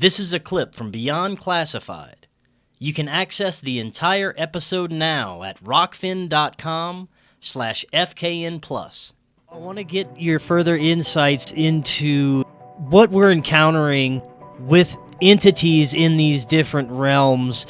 This is a clip from Beyond Classified. You can access the entire episode now at rockfin.com/FKN+. I want to get your further insights into what we're encountering with entities in these different realms.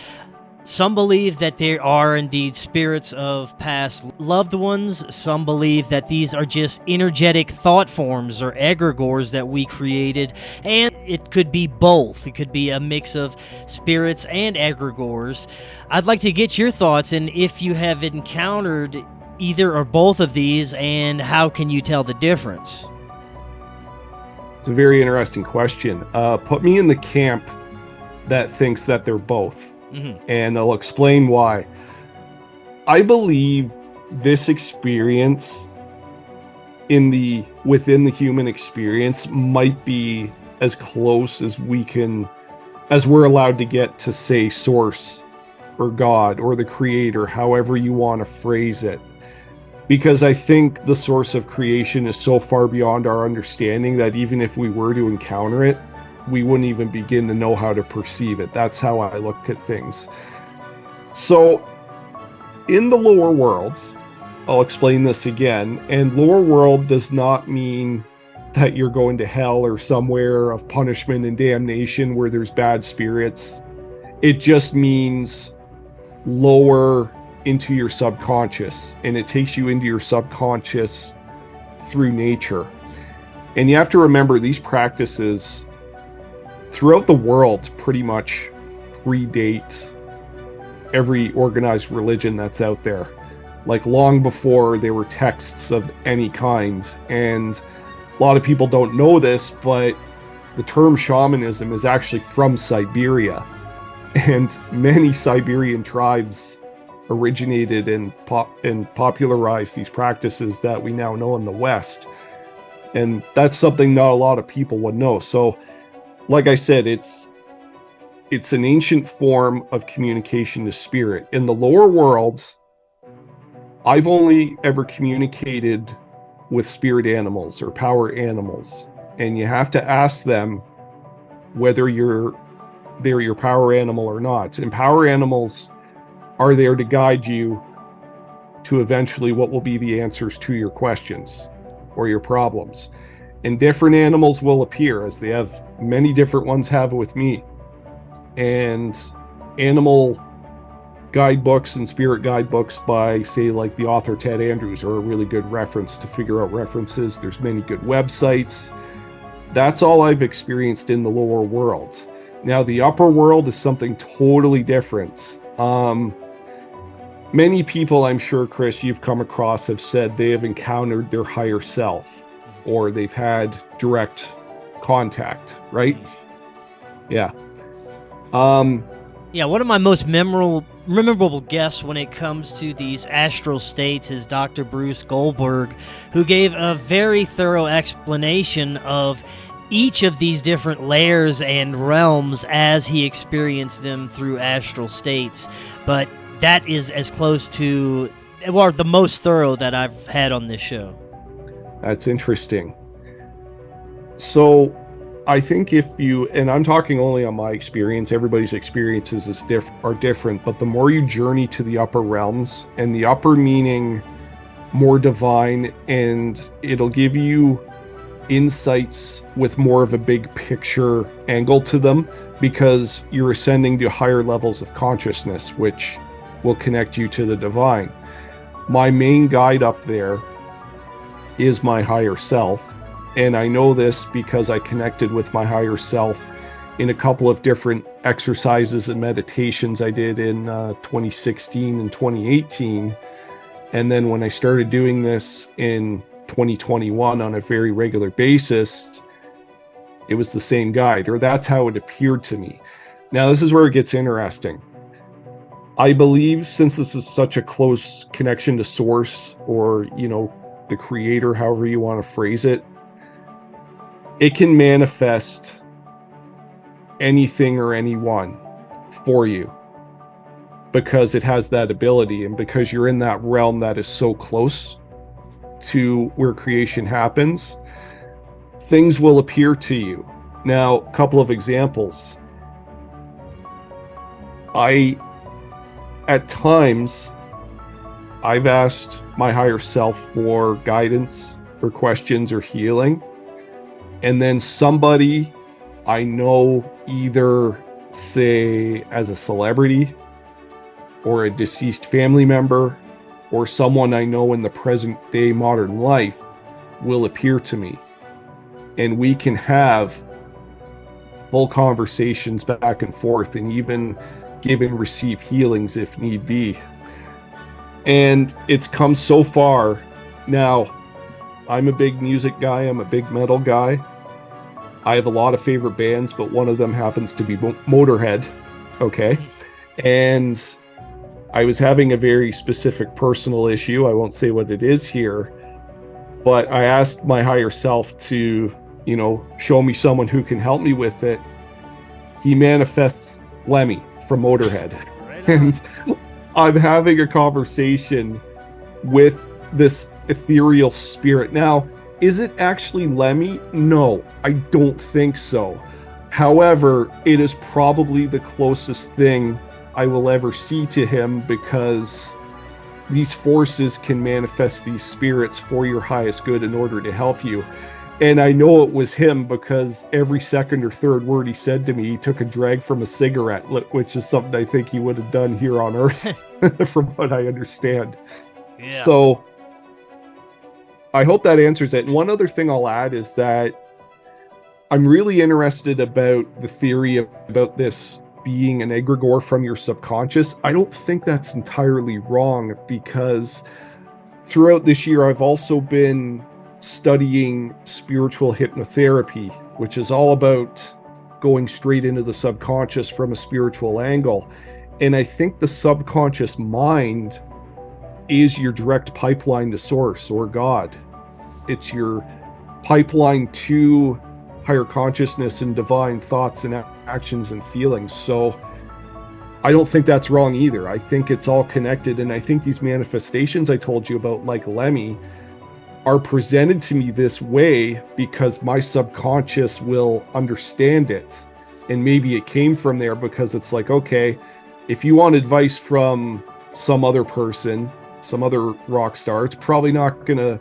Some believe that there are indeed spirits of past loved ones. Some believe that these are just energetic thought forms or egregores that we created. And it could be both. It could be a mix of spirits and egregores. I'd like to get your thoughts and if you have encountered either or both of these, and how can you tell the difference? It's a very interesting question. Put me in the camp that thinks that they're both. And I'll explain why. I believe this experience within the human experience might be as close as we're allowed to get to, say, source or God or the creator, however you want to phrase it. Because I think the source of creation is so far beyond our understanding that even if we were to encounter it, we wouldn't even begin to know how to perceive it. That's how I look at things. So in the lower worlds, I'll explain this again, and lower world does not mean that you're going to hell or somewhere of punishment and damnation where there's bad spirits. It just means lower into your subconscious, and it takes you into your subconscious through nature. And you have to remember, these practices throughout the world pretty much predate every organized religion that's out there, like long before there were texts of any kind. And a lot of people don't know this, but the term shamanism is actually from Siberia, and many Siberian tribes originated and popularized these practices that we now know in the West. And that's something not a lot of people would know. So like I said, it's an ancient form of communication to spirit. In the lower worlds, I've only ever communicated with spirit animals or power animals, and you have to ask them whether they're your power animal or not. And power animals are there to guide you to eventually what will be the answers to your questions or your problems. And different animals will appear, as they have, many different ones have with me. And animal guidebooks and spirit guidebooks by, say, like the author Ted Andrews are a really good reference to figure out references. There's many good websites. That's all I've experienced in the lower worlds. Now, the upper world is something totally different. Many people, I'm sure, Chris, you've come across, have said they have encountered their higher self, or they've had direct contact, right? Yeah. Yeah, one of my most memorable guests when it comes to these astral states is Dr. Bruce Goldberg, who gave a very thorough explanation of each of these different layers and realms as he experienced them through astral states. But that is as close to, or the most thorough that I've had on this show. That's interesting. So I think and I'm talking only on my experience, everybody's experiences are different, but the more you journey to the upper realms, and the upper meaning more divine, and it'll give you insights with more of a big picture angle to them, because you're ascending to higher levels of consciousness, which will connect you to the divine. My main guide up there is my higher self. And I know this because I connected with my higher self in a couple of different exercises and meditations I did in 2016 and 2018. And then when I started doing this in 2021 on a very regular basis, it was the same guide, or that's how it appeared to me. Now, this is where it gets interesting. I believe, since this is such a close connection to source, or, the creator, however you want to phrase it, it can manifest anything or anyone for you, because it has that ability, and because you're in that realm that is so close to where creation happens, things will appear to you. Now, a couple of examples. I, at times, I've asked my higher self for guidance or questions or healing. And then somebody I know, either say as a celebrity or a deceased family member or someone I know in the present day modern life, will appear to me. And we can have full conversations back and forth and even give and receive healings if need be. And it's come so far. Now, I'm a big music guy, I'm a big metal guy. I have a lot of favorite bands, but one of them happens to be Motorhead. Okay. And I was having a very specific personal issue. I won't say what it is here, but I asked my higher self to, show me someone who can help me with it. He manifests Lemmy from Motorhead. Right. And I'm having a conversation with this ethereal spirit. Now, is it actually Lemmy? No, I don't think so. However, it is probably the closest thing I will ever see to him, because these forces can manifest these spirits for your highest good in order to help you. And I know it was him because every second or third word he said to me, he took a drag from a cigarette, which is something I think he would have done here on Earth, from what I understand. Yeah. So I hope that answers it. And one other thing I'll add is that I'm really interested about the theory about this being an egregore from your subconscious. I don't think that's entirely wrong, because throughout this year, I've also been studying spiritual hypnotherapy, which is all about going straight into the subconscious from a spiritual angle. And I think the subconscious mind is your direct pipeline to source or God. It's your pipeline to higher consciousness and divine thoughts and actions and feelings. So I don't think that's wrong either. I think it's all connected. And I think these manifestations I told you about, like Lemmy, are presented to me this way because my subconscious will understand it. And maybe it came from there because it's like, okay, if you want advice from some other person, some other rock star, it's probably not gonna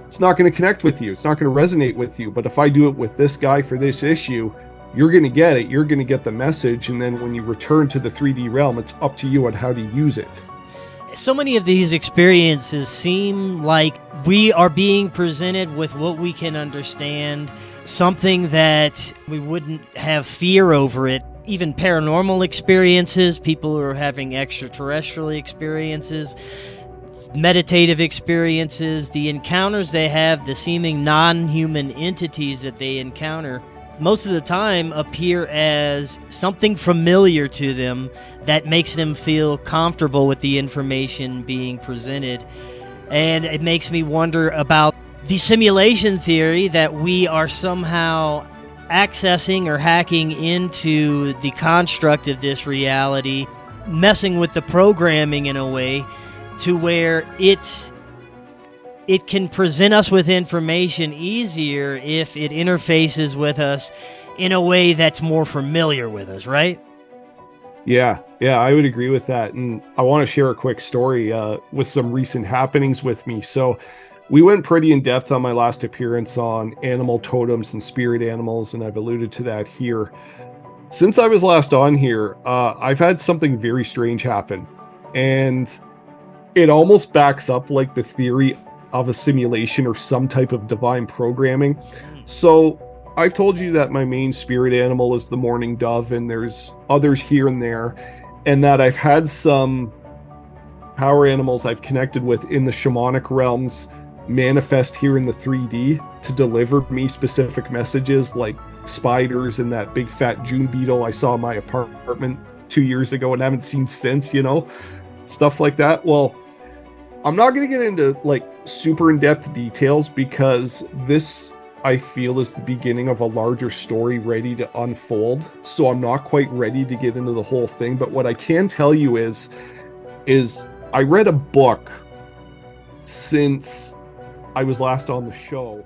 connect with you. It's not gonna resonate with you. But if I do it with this guy for this issue, you're gonna get it. You're gonna get the message. And then when you return to the 3D realm, it's up to you on how to use it. So many of these experiences seem like we are being presented with what we can understand, something that we wouldn't have fear over it. Even paranormal experiences, people who are having extraterrestrial experiences, meditative experiences, the encounters they have, the seeming non-human entities that they encounter, most of the time appear as something familiar to them that makes them feel comfortable with the information being presented. And it makes me wonder about the simulation theory that we are somehow accessing or hacking into the construct of this reality, messing with the programming in a way to where it can present us with information easier if it interfaces with us in a way that's more familiar with us, right? Yeah, I would agree with that. And I want to share a quick story with some recent happenings with me. So we went pretty in depth on my last appearance on animal totems and spirit animals, and I've alluded to that here. Since I was last on here, I've had something very strange happen. And it almost backs up like the theory of a simulation or some type of divine programming. So I've told you that my main spirit animal is the mourning dove, and there's others here and there, and that I've had some power animals I've connected with in the shamanic realms manifest here in the 3D to deliver me specific messages, like spiders and that big fat June beetle I saw in my apartment 2 years ago and haven't seen since, stuff like that. Well, I'm not going to get into like super in-depth details because this, I feel, is the beginning of a larger story ready to unfold. So I'm not quite ready to get into the whole thing. But what I can tell you is I read a book since I was last on the show.